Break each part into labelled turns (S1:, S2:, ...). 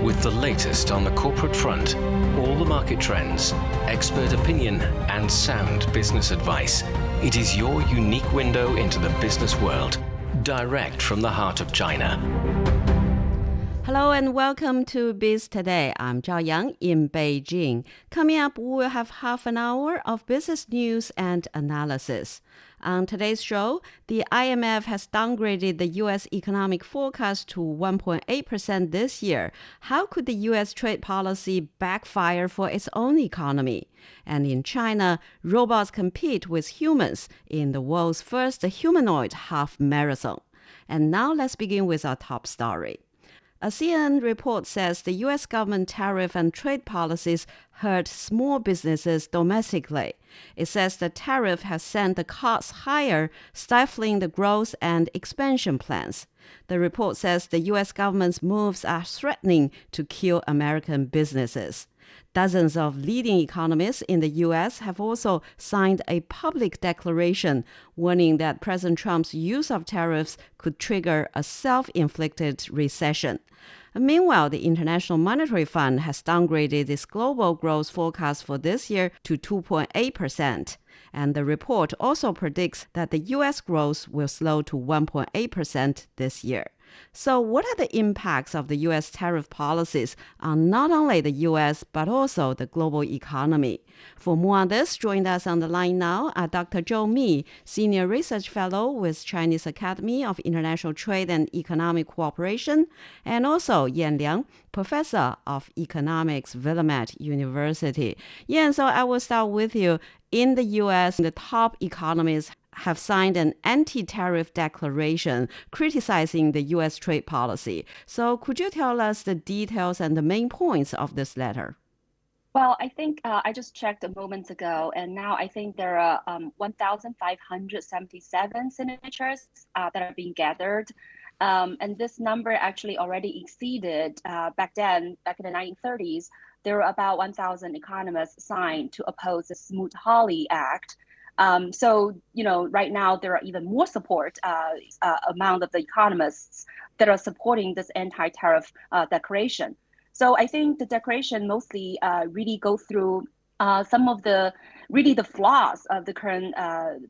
S1: with the latest on the corporate front, all the market trends, expert opinion, and sound business advice. It is your unique window into the business world, direct from the heart of China.
S2: Hello and welcome to Biz Today. I'm Zhao Yang in Beijing. Coming up, we'll have half an hour of business news and analysis. On today's show, the IMF has downgraded the U.S. economic forecast to 1.8% this year. How could the U.S. trade policy backfire for its own economy? And in China, robots compete with humans in the world's first humanoid half marathon. And now let's begin with our top story. A CNN report says the U.S. government tariff and trade policies hurt small businesses domestically. It says the tariff has sent the costs higher, stifling the growth and expansion plans. The report says the U.S. government's moves are threatening to kill American businesses. Dozens of leading economists in the U.S. have also signed a public declaration warning that President Trump's use of tariffs could trigger a self-inflicted recession. Meanwhile, the International Monetary Fund has downgraded its global growth forecast for this year to 2.8%. And the report also predicts that the U.S. growth will slow to 1.8% this year. So what are the impacts of the U.S. tariff policies on not only the U.S. but also the global economy? For more on this, join us on the line now are Dr. Zhou Mi, Senior Research Fellow with Chinese Academy of International Trade and Economic Cooperation, and also Yan Liang, Professor of Economics, Willamette University. Yan, so I will start with you. In the U.S., the top economists have signed an anti-tariff declaration criticizing the U.S. trade policy. So could you tell us the details and the main points of this letter?
S3: Well, I think I just checked a moment ago, and now I think there are 1,577 signatures that are being gathered. And this number actually already exceeded back in the 1930s. There were about 1,000 economists signed to oppose the Smoot-Hawley Act. So, right now there are even more support among the economists that are supporting this anti-tariff declaration. So I think the declaration mostly really go through some of the flaws of the current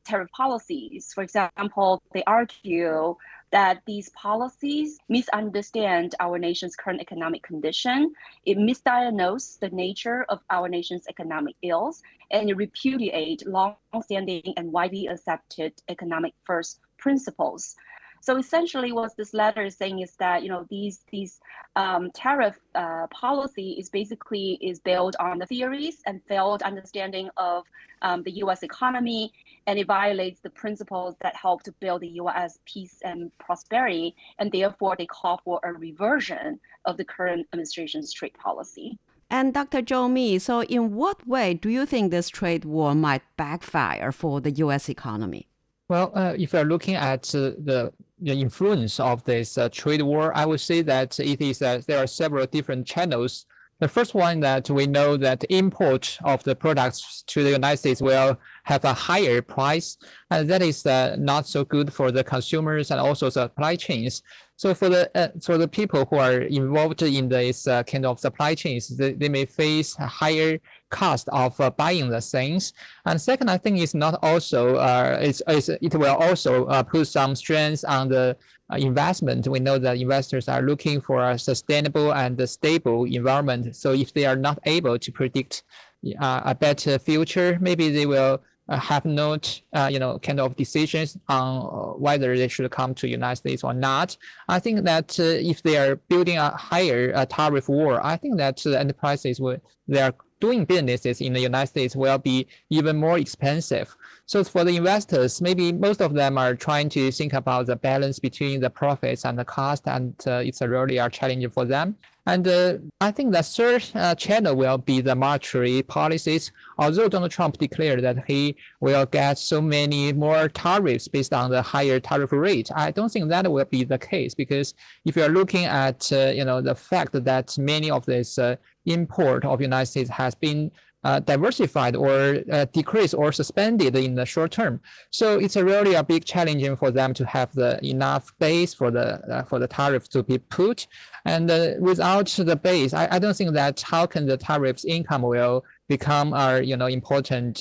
S3: tariff policies. For example, they argue that these policies misunderstand our nation's current economic condition. It misdiagnoses the nature of our nation's economic ills, and it repudiates long-standing and widely accepted economic first principles. So essentially, what this letter is saying is that these tariff policy is built on the theories and failed understanding of the U.S. economy, and it violates the principles that help to build the U.S. peace and prosperity, and therefore they call for a reversion of the current administration's trade policy.
S2: And Dr. Zhou Mi, so in what way do you think this trade war might backfire for the U.S. economy?
S4: Well, if you're looking at the influence of this trade war, I would say that it is there are several different channels. The first one that we know that import of the products to the United States will have a higher price, and that is not so good for the consumers and also supply chains. So for the people who are involved in this kind of supply chains, they may face a higher cost of buying the things. And second, I think it's not also it will also put some stress on the investment. We know that investors are looking for a sustainable and stable environment. So if they are not able to predict a better future, maybe they will have not, kind of decisions on whether they should come to United States or not. I think that if they are building a higher tariff war, I think that the enterprises they are doing businesses in the United States will be even more expensive. So for the investors, maybe most of them are trying to think about the balance between the profits and the cost, and it's really a challenge for them. And I think the third channel will be the monetary policies. Although Donald Trump declared that he will get so many more tariffs based on the higher tariff rate, I don't think that will be the case, because if you're looking at the fact that many of this import of United States has been diversified or decreased or suspended in the short term. So it's really a big challenge for them to have the enough base for the tariff to be put. And without the base, I don't think that how can the tariffs income will become our important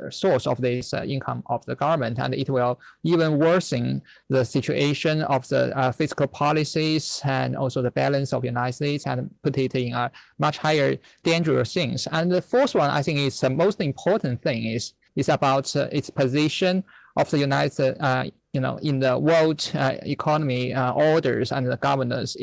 S4: source of this income of the government, and it will even worsen the situation of the fiscal policies and also the balance of the United States, and put it in a much higher dangerous things. And the fourth one, I think, is the most important thing is about its position of the United in the world economy orders and the governance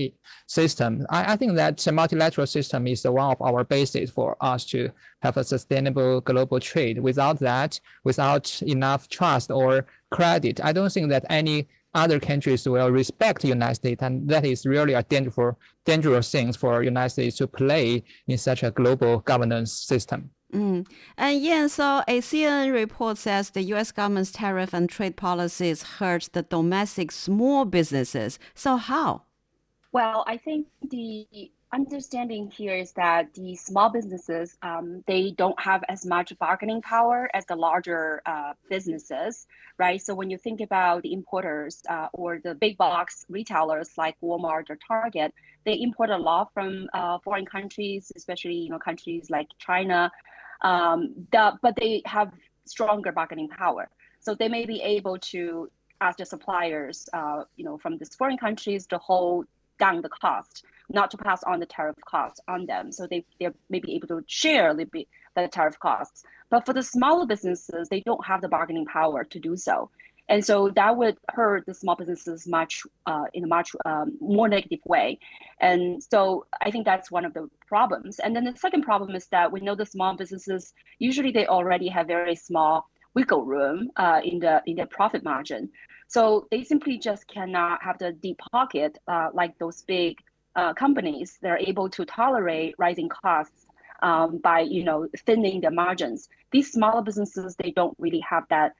S4: system. I think that multilateral system is one of our bases for us to have a sustainable global trade. Without that, without enough trust or credit, I don't think that any other countries will respect the United States, and that is really a dangerous thing for United States to play in such a global governance system.
S2: And yeah, so a CNN report says the U.S. government's tariff and trade policies hurt the domestic small businesses. So how?
S3: Well, I think the understanding here is that the small businesses, they don't have as much bargaining power as the larger businesses, right? So when you think about the importers or the big box retailers like Walmart or Target, they import a lot from foreign countries, especially countries like China. But they have stronger bargaining power. So they may be able to ask the suppliers, from these foreign countries to hold down the cost, not to pass on the tariff costs on them. So they may be able to share a little bit the tariff costs. But for the smaller businesses, they don't have the bargaining power to do so. And so that would hurt the small businesses in a much more negative way. And so I think that's one of the problems. And then the second problem is that we know the small businesses, usually they already have very small wiggle room in their profit margin. So they simply just cannot have the deep pocket like those big companies that are able to tolerate rising costs by thinning their margins. These smaller businesses, they don't really have that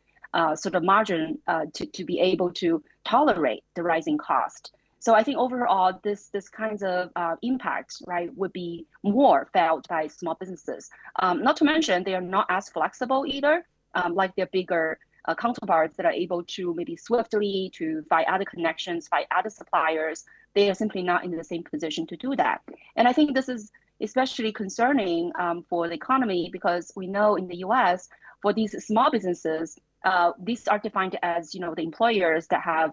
S3: sort of margin to be able to tolerate the rising cost. So I think overall, this kinds of impact, right, would be more felt by small businesses. Not to mention, they are not as flexible either, like their bigger counterparts that are able to maybe swiftly to find other connections, find other suppliers. They are simply not in the same position to do that. And I think this is especially concerning for the economy, because we know in the US, for these small businesses, these are defined as the employers that have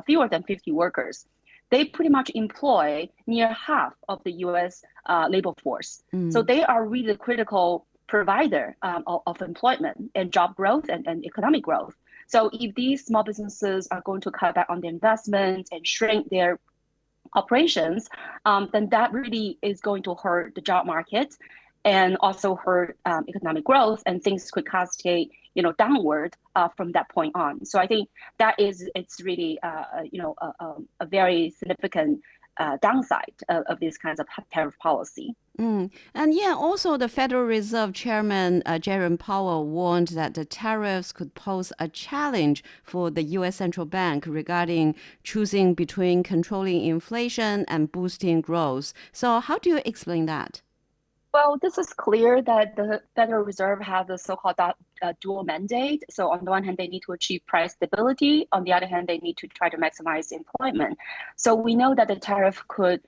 S3: fewer than 50 workers. They pretty much employ near half of the U.S. Labor force. So they are really critical provider of employment and job growth and economic growth. So if these small businesses are going to cut back on their investment and shrink their operations, then that really is going to hurt the job market and also hurt economic growth, and things could cascade downward from that point on. So I think it's really a very significant downside of these kinds of tariff policy.
S2: And yeah, also the Federal Reserve Chairman Jerome Powell warned that the tariffs could pose a challenge for the U.S. Central Bank regarding choosing between controlling inflation and boosting growth. So how do you explain that?
S3: Well, this is clear that the Federal Reserve has a so-called dual mandate. So on the one hand, they need to achieve price stability. On the other hand, they need to try to maximize employment. So we know that the tariff could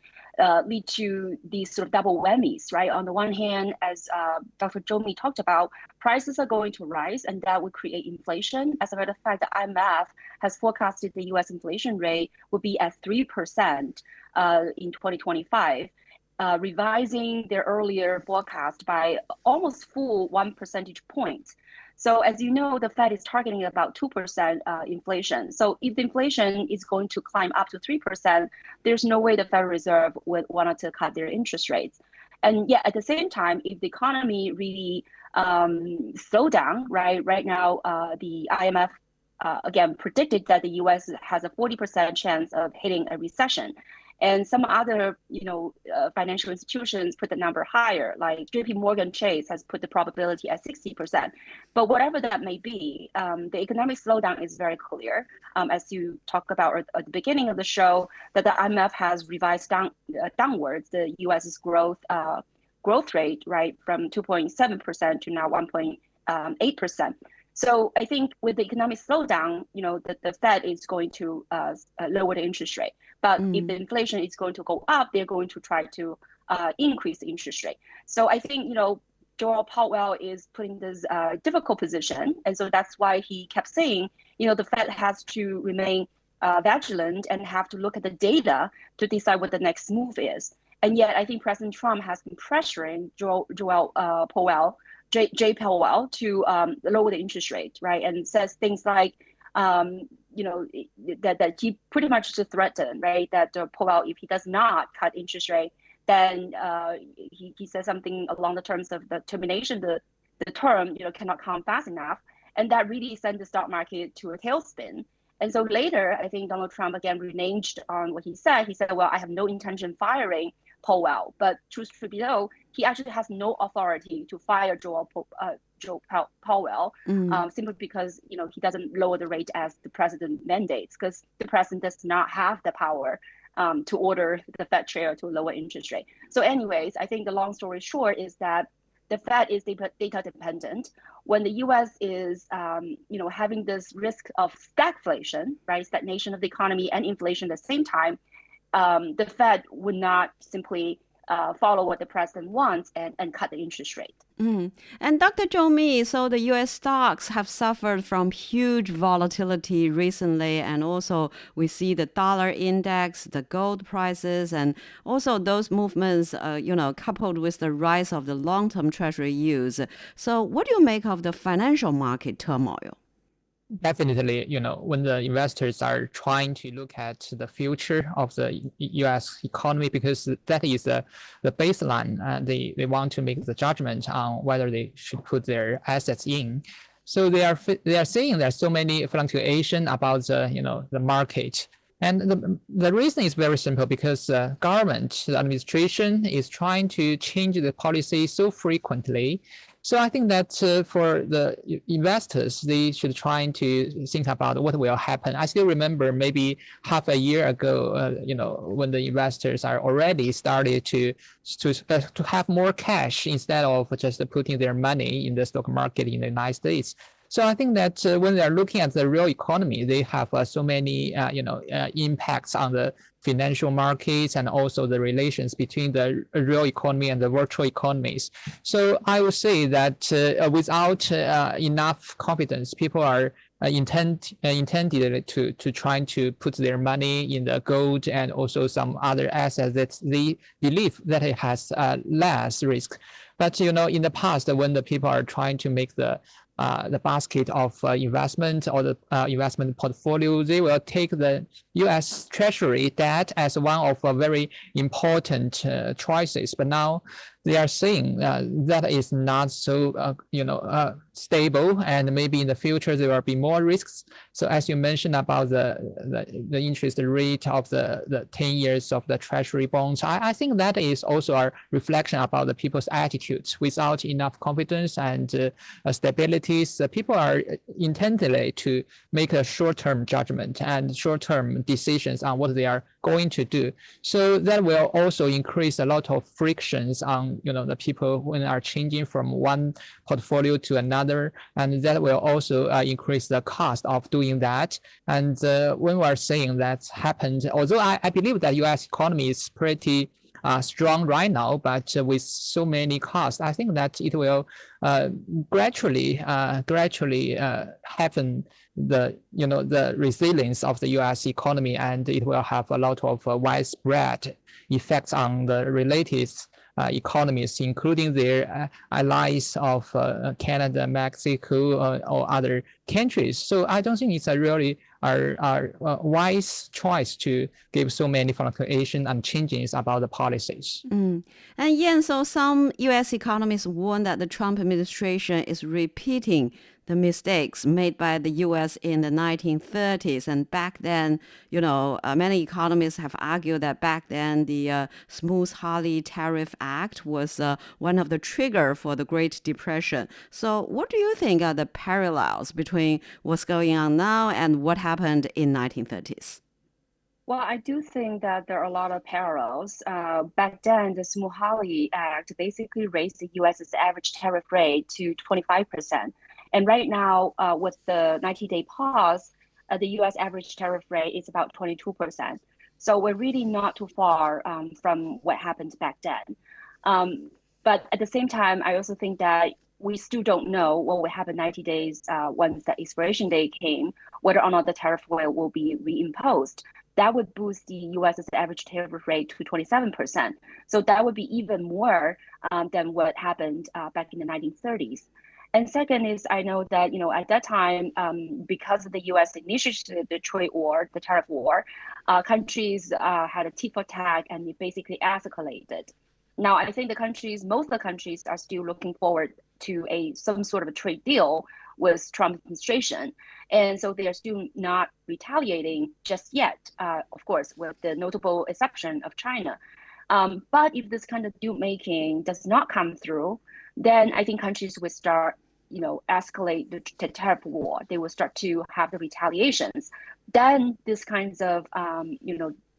S3: lead to these sort of double whammies, right? On the one hand, as Dr. Zhou talked about, prices are going to rise, and that would create inflation. As a matter of fact, the IMF has forecasted the U.S. inflation rate would be at 3% in 2025. Revising their earlier forecast by almost full 1 percentage point. So as you know, the Fed is targeting about 2% inflation. So if the inflation is going to climb up to 3%, there's no way the Federal Reserve would want to cut their interest rates. And yet at the same time, if the economy really slow down, right now, the IMF again predicted that the US has a 40% chance of hitting a recession. And some other, financial institutions put the number higher, like JP Morgan Chase has put the probability at 60%. But whatever that may be, the economic slowdown is very clear. As you talked about at the beginning of the show, that the IMF has revised downwards the U.S.'s growth rate, right, from 2.7% to now 1.8%. So I think with the economic slowdown, the Fed is going to lower the interest rate. But if the inflation is going to go up, they're going to try to increase the interest rate. So I think, Jerome Powell is putting this difficult position. And so that's why he kept saying, the Fed has to remain vigilant and have to look at the data to decide what the next move is. And yet I think President Trump has been pressuring Jay Powell to lower the interest rate, right? And says things like, that he pretty much just threatened, right? That Powell, if he does not cut interest rate, then he says something along the terms of the termination, the term, cannot come fast enough. And that really sent the stock market to a tailspin. And so later, I think Donald Trump again reneged on what he said. He said, well, I have no intention firing Powell, but truth to be told, he actually has no authority to fire Joe Powell, simply because he doesn't lower the rate as the president mandates, because the president does not have the power to order the Fed chair to lower interest rate. So anyways, I think the long story short is that the Fed is data dependent. When the U.S. is, having this risk of stagflation, right, stagnation of the economy and inflation at the same time, the Fed would not simply follow what the president wants and cut the interest rate.
S2: And Dr. Zhou Mi, so the U.S. stocks have suffered from huge volatility recently, and also we see the dollar index, the gold prices, and also those movements, coupled with the rise of the long-term treasury yields. So what do you make of the financial market turmoil?
S4: Definitely, when the investors are trying to look at the future of the U.S. economy, because that is the baseline, they want to make the judgment on whether they should put their assets in. So they are saying there's so many fluctuation about the market. And the reason is very simple, because government, the administration is trying to change the policy so frequently. So I think that for the investors, they should try to think about what will happen. I still remember maybe half a year ago, when the investors are already started to have more cash instead of just putting their money in the stock market in the United States. So I think that when they are looking at the real economy, they have so many impacts on the financial markets and also the relations between the real economy and the virtual economies. So I would say that without enough confidence, people are intended to trying to put their money in the gold and also some other assets that they believe that it has less risk. But in the past, when the people are trying to make the basket of investment or the investment portfolio, they will take the U.S. Treasury debt as one of a very important choices. But now they are saying that is not so stable, and maybe in the future there will be more risks. So as you mentioned about the interest rate of the 10 years of the Treasury bonds, I think that is also a reflection about the people's attitudes. Without enough confidence and stability, people are intended to make a short-term judgment and short-term decisions on what they are going to do. So that will also increase a lot of frictions on the people when are changing from one portfolio to another, and that will also increase the cost of doing that. And when we are saying that happened, although I believe that U.S. economy is pretty strong right now, but with so many costs, I think that it will gradually happen the resilience of the U.S. economy, and it will have a lot of widespread effects on the related economies, including their allies of Canada, Mexico, or other countries. So I don't think it's a really wise choice to give so many fluctuation and changes about the policies.
S2: And Yan, so some U.S. economists warn that the Trump administration is repeating the mistakes made by the U.S. in the 1930s. And back then, many economists have argued that back then the Smoot-Hawley Tariff Act was one of the trigger for the Great Depression. So what do you think are the parallels between what's going on now and what happened in 1930s?
S3: Well, I do think that there are a lot of parallels. Back then, the Smoot-Hawley Act basically raised the U.S.'s average tariff rate to 25%. And right now, with the 90-day pause, the U.S. average tariff rate is about 22%. So we're really not too far from what happened back then. But at the same time, I also think that we still don't know what will happen 90 days once the expiration date came, whether or not the tariff will be reimposed. That would boost the US's average tariff rate to 27%. So that would be even more than what happened back in the 1930s. And second is, I know that, at that time, because the U.S. initiated the trade war, the tariff war, countries had a tit for tat, and it basically escalated. Now, I think most of the countries are still looking forward to some sort of a trade deal with Trump administration. And so they are still not retaliating just yet, of course, with the notable exception of China. But if this kind of deal making does not come through, then I think countries will start, escalate the tariff war. They will start to have the retaliations. Then this kinds of,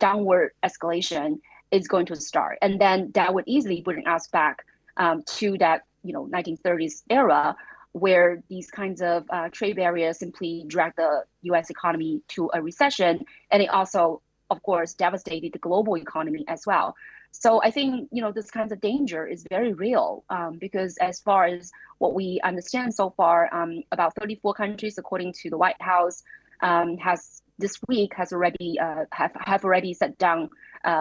S3: downward escalation is going to start. And then that would easily bring us back to that, 1930s era, where these kinds of trade barriers simply drag the U.S. economy to a recession. And it also, of course, devastated the global economy as well. So I think, this kind of danger is very real because as far as what we understand so far, about 34 countries, according to the White House, this week has already have already sat down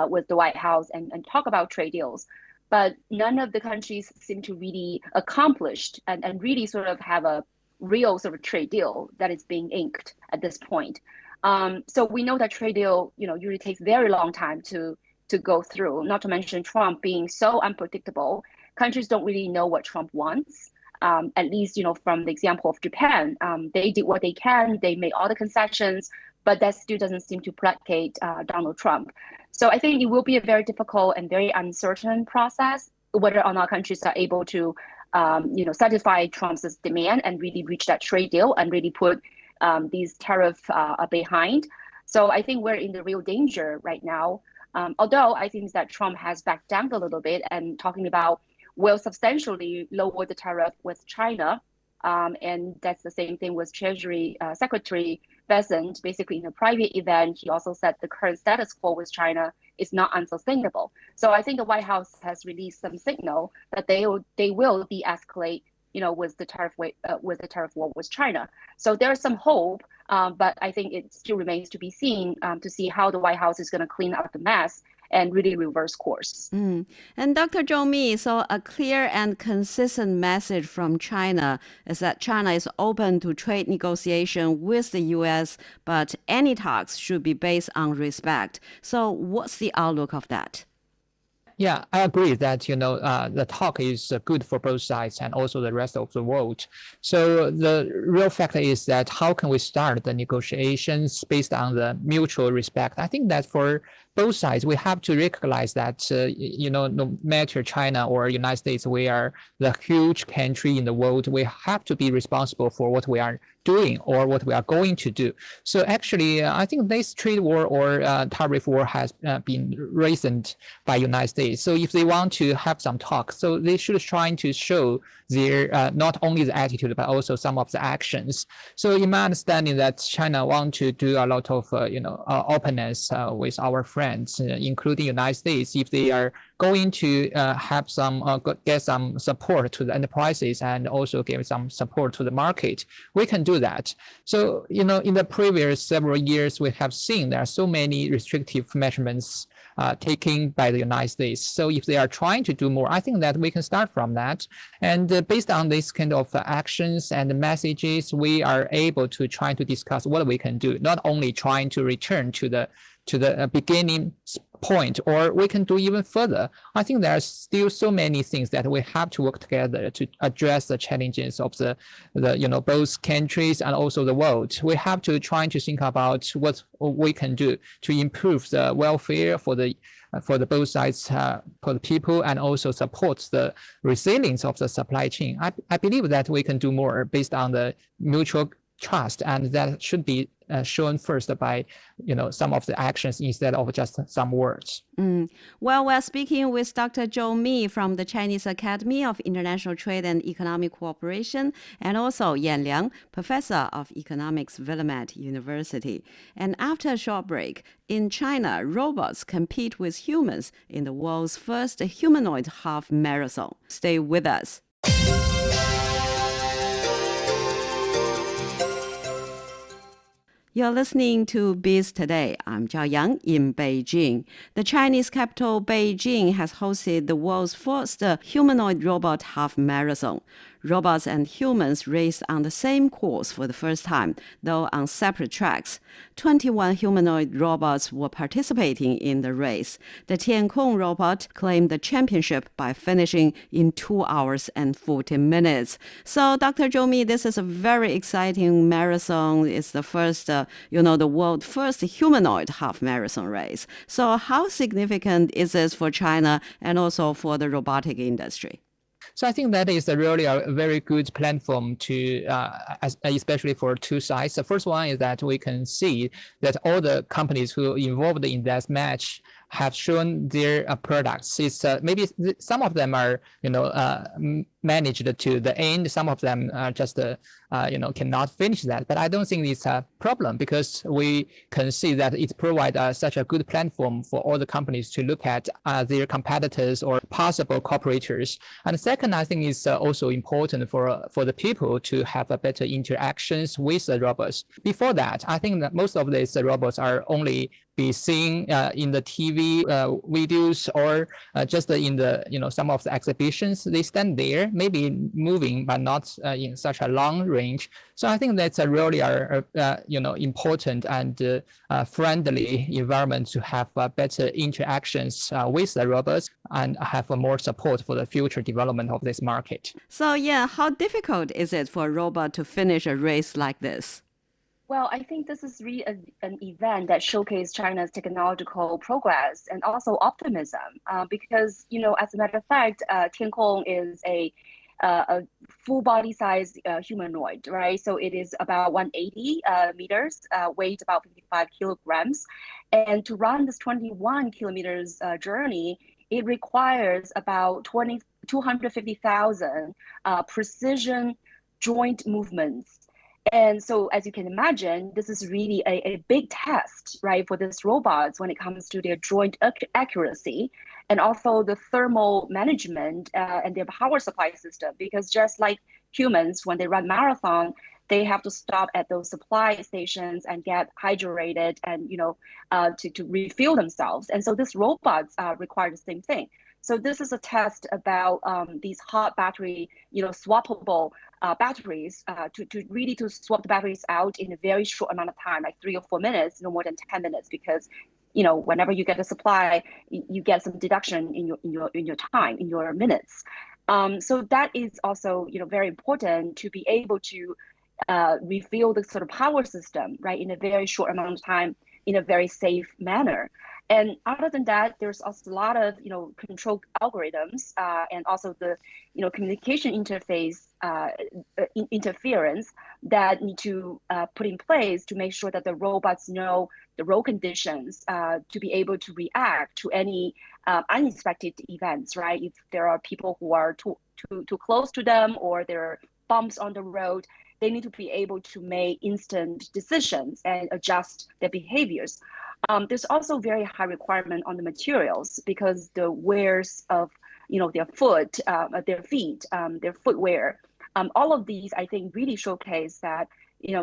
S3: with the White House and talk about trade deals. But none of the countries seem to really accomplish and really sort of have a real sort of trade deal that is being inked at this point. So we know that trade deal, usually takes very long time to go through, not to mention Trump being so unpredictable. Countries don't really know what Trump wants. At least, from the example of Japan, they did what they can. They made all the concessions, but that still doesn't seem to placate Donald Trump. So I think it will be a very difficult and very uncertain process, whether or not countries are able to, satisfy Trump's demand and really reach that trade deal and really put these tariffs behind. So I think we're in the real danger right now. Although I think that Trump has backed down a little bit and talking about will substantially lower the tariff with China. And that's the same thing with Treasury Secretary Bessent. Basically, in a private event, he also said the current status quo with China is not unsustainable. So I think the White House has released some signal that they will de-escalate, with the tariff war with China. So there's some hope, but I think it still remains to be seen to see how the White House is going to clean up the mess and really reverse course.
S2: And Dr. Zhou Mi, so a clear and consistent message from China is that China is open to trade negotiation with the U.S., but any talks should be based on respect. So what's the outlook of that?
S4: Yeah, I agree that, the talk is good for both sides and also the rest of the world. So the real fact is that how can we start the negotiations based on the mutual respect? I think that for both sides, we have to recognize that, no matter China or United States, we are the huge country in the world. We have to be responsible for what we are doing or what we are going to do. So actually, I think this trade war or tariff war has been raised by United States. So if they want to have some talk, so they should try to show their not only the attitude but also some of the actions. So in my understanding, that China want to do a lot of openness with our friends, including United States, if they are going to have some get some support to the enterprises and also give some support to the market, we can do that. So in the previous several years, we have seen there are so many restrictive measurements taken by the United States. So if they are trying to do more, I think that we can start from that. And based on this kind of actions and messages, we are able to try to discuss what we can do, not only trying to return to the beginning point, or we can do even further. I think there are still so many things that we have to work together to address the challenges of the both countries and also the world. We have to try to think about what we can do to improve the welfare for the both sides, for the people, and also support the resilience of the supply chain. I believe that we can do more based on the mutual trust, and that should be shown first by, some of the actions instead of just some words.
S2: Well, we're speaking with Dr. Zhou Mi from the Chinese Academy of International Trade and Economic Cooperation, and also Yan Liang, professor of economics, Willamette University. And after a short break, in China, robots compete with humans in the world's first humanoid half marathon. Stay with us. You're listening to Biz Today. I'm Zhao Yang in Beijing. The Chinese capital, Beijing, has hosted the world's first humanoid robot half marathon. Robots and humans raced on the same course for the first time, though on separate tracks. 21 humanoid robots were participating in the race. The Tiankong robot claimed the championship by finishing in 2 hours and 14 minutes. So, Dr. Zhou Mi, this is a very exciting marathon. It's the first, the world's first humanoid half marathon race. So, how significant is this for China and also for the robotic industry?
S4: So I think that is really a very good platform to, especially for two sides. The first one is that we can see that all the companies who involved in that match have shown their products. It's maybe some of them are managed to the end. Some of them are just cannot finish that. But I don't think it's a problem because we can see that it provides such a good platform for all the companies to look at their competitors or possible cooperators. And second, I think it's also important for the people to have a better interactions with the robots. Before that, I think that most of these robots are only be seen in the TV videos or just in the some of the exhibitions. They stand there, maybe moving, but not in such a long range. So I think that's a really important and friendly environment to have better interactions with the robots and have more support for the future development of this market.
S2: So yeah, how difficult is it for a robot to finish a race like this?
S3: Well, I think this is really an event that showcases China's technological progress and also optimism. Because, as a matter of fact, Tiankong is a full body size humanoid, right? So it is about 180 meters, weight about 55 kilograms. And to run this 21 kilometers journey, it requires about 250,000 precision joint movements. And so, as you can imagine, this is really a big test, right, for these robots when it comes to their joint accuracy and also the thermal management and their power supply system. Because just like humans, when they run marathon, they have to stop at those supply stations and get hydrated and, to refuel themselves. And so these robots require the same thing. So this is a test about these hot battery, swappable batteries to really swap the batteries out in a very short amount of time, like 3 or 4 minutes, no more than 10 minutes, because whenever you get a supply, you get some deduction in your time, in your minutes. So that is also very important to be able to refuel the sort of power system, right, in a very short amount of time, in a very safe manner. And other than that, there's also a lot of control algorithms and also the communication interface interference that need to put in place to make sure that the robots know the road conditions to be able to react to any unexpected events, right? If there are people who are too close to them or there are bumps on the road, they need to be able to make instant decisions and adjust their behaviors. There's also very high requirement on the materials because the wears of their their feet, their footwear, all of these I think really showcase that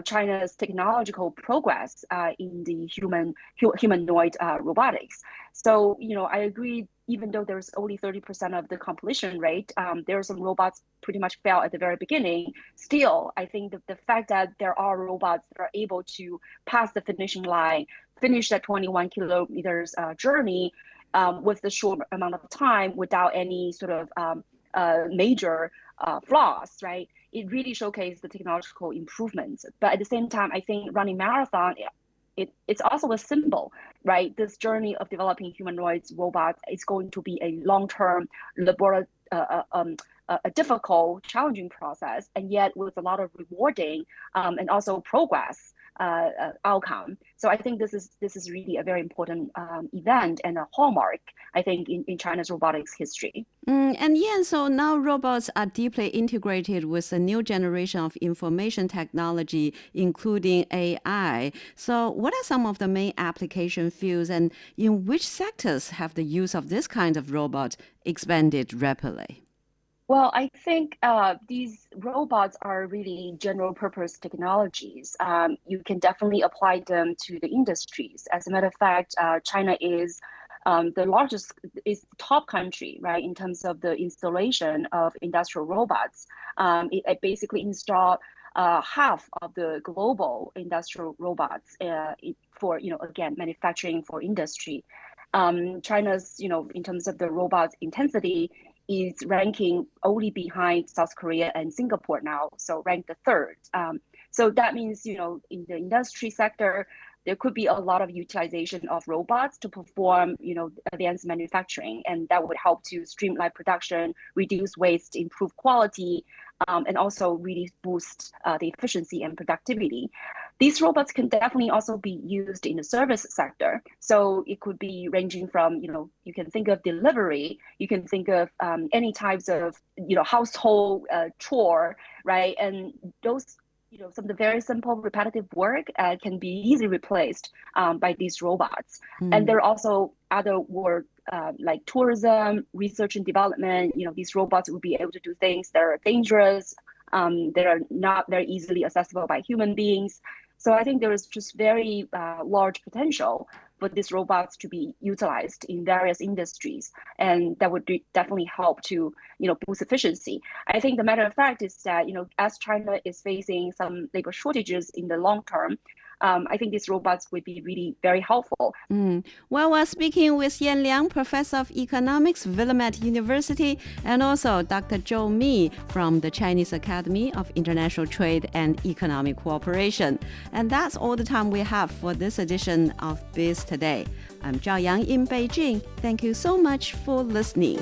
S3: China's technological progress in the humanoid robotics. So I agree. Even though there's only 30% of the completion rate, there are some robots pretty much fail at the very beginning. Still, I think the fact that there are robots that are able to pass the finishing line, finish that 21 kilometers journey with the short amount of time without any sort of major flaws, right? It really showcases the technological improvements. But at the same time, I think running marathon, it's also a symbol, right? This journey of developing humanoids, robots, is going to be a long-term, a difficult, challenging process, and yet with a lot of rewarding and also progress outcome. So I think this is really a very important event and a hallmark, I think, in China's robotics history.
S2: And yeah, so now robots are deeply integrated with a new generation of information technology, including AI. So what are some of the main application fields, and in which sectors have the use of this kind of robot expanded rapidly?
S3: Well, I think these robots are really general purpose technologies. You can definitely apply them to the industries. As a matter of fact, China is is the top country, right, in terms of the installation of industrial robots. It basically installed half of the global industrial robots for, again, manufacturing for industry. China's, in terms of the robots intensity, is ranking only behind South Korea and Singapore now, so ranked the third. So that means, in the industry sector, there could be a lot of utilization of robots to perform, advanced manufacturing, and that would help to streamline production, reduce waste, improve quality, and also really boost the efficiency and productivity. These robots can definitely also be used in the service sector. So it could be ranging from, you can think of delivery, you can think of any types of, household chore, right? And those, some of the very simple repetitive work can be easily replaced by these robots. And there are also other work like tourism, research and development. These robots will be able to do things that are dangerous, that are not very easily accessible by human beings. So I think there is just very large potential for these robots to be utilized in various industries, and that would definitely help to boost efficiency. I think the matter of fact is that as China is facing some labor shortages in the long term, I think these robots would be really very helpful.
S2: Well, we're speaking with Yan Liang, Professor of Economics, Willamette University, and also Dr. Zhou Mi from the Chinese Academy of International Trade and Economic Cooperation. And that's all the time we have for this edition of Biz Today. I'm Zhao Yang in Beijing. Thank you so much for listening.